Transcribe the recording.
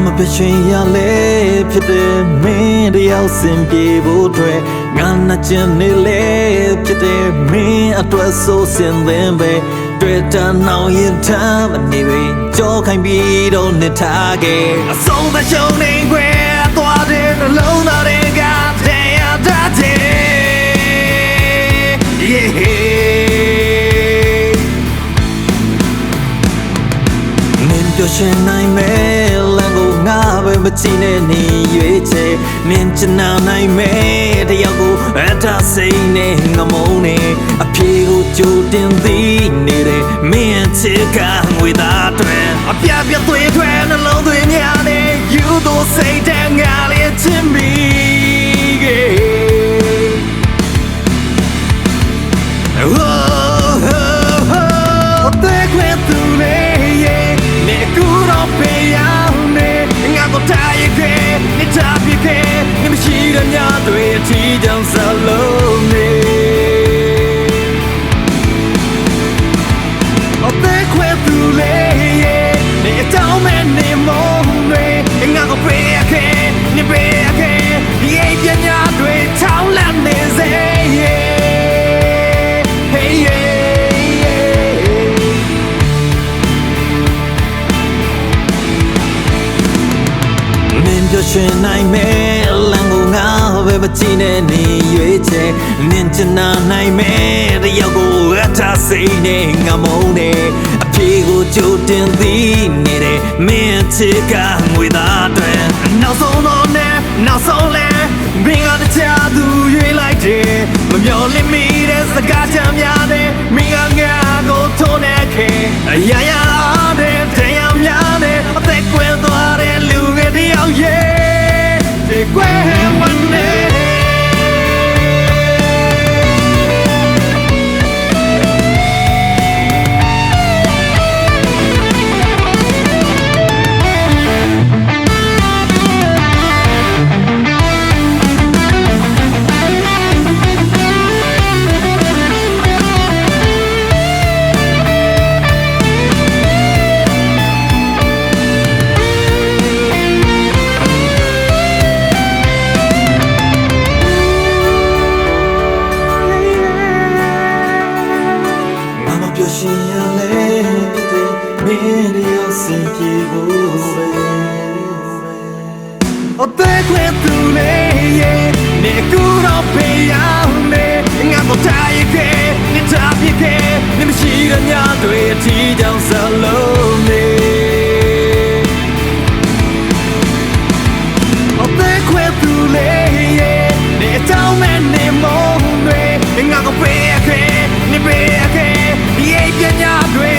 မပြချင်ရလဲဖြစ်တယ်မင်းတယောက်စင်ပြေဖို့အတွက်ငါနှချင်နေလဲဖြစ်တယ်မင်းအတွက်ဆိုစင်သင်ပဲတွေ့တာနောက်ရင်ထားမနေပဲကြောခိုင်းပြီးတော့နေထားခဲ့အဆုံးသရှုံးနေခွဲသွားတဲ့နှလုံးသားတွေကတန်ရတတ်တယ် ပျော်ရွှင်နိုင်မဲ့လမ်းကိုငါပဲမကြည့်နဲ့နေရွေးချယ်မြင်ချင်နိုင်မဲ့တယောက်ကိုအထာစိတ်နဲ့ငမုန်းနေအပြေကိုကြိုတင်သည်နေတဲ့မင်းချစ်ကငွေသားတွေအပြပြသွေးထွဲနှလုံးသွင်းများနေယူသောစိတ်တန်ငါလေးချင်ပြီမရှိတဲ့ညတွေအထီးကြောင့်စလုံးနေအသက်ခွဲသူလေးနေတောင်းမဲ့နေမုန်းတွေငါကိုပေးရခဲ့နေပေးရခဲ့ဒီအိမ်ပညာတွေထောင်းလန့်နေစေ Hey yeah မင်းပြောရှင်နိုင်မဲ့မကြည့်နဲ့နေရွေးချယ်နင်ချင်နိုင်မဲ့တယောက်ကိုအထားစိတ်နဲ့ငမုန်းနေအပြေကိုကြိုတင်သည်နေတဲ့မင်းချစ်ကငွေသားတွေနောက်ဆုံးတော့နဲ့နောက်ဆုံးလဲမင်းကတခြားသူရွေးလိုက်တယ်မမျော်လင့်မိတဲ့စကားချမ်းများတဲ့မင်းကငါကိုထုံးနေခဲ့အရာရာတဲ့တရားများတဲ့အသက်ကွယ်သွားတဲ့လူငယ်တယောက်ရဲ့ဒီကွယ်ဝန်နေရှင်ရလဲတဲ့မင်းရောစင်ပြေဖို့ပဲအသက်ခွဲသူလေးရဲ့နေကူတော့ပေးရမယ်ငါတို့တိုင်းရဲ့နေတာပြခဲ့နေမရှိတဲ့ညတွေအထီးကြောင့်စလုံးနေအသက်ခွဲသူလေးရဲ့နေတောင်းမဲ့နေမုန်းတွေငါတို့ပေးရခဲ့နေပေးရခဲ့ပညာတွေ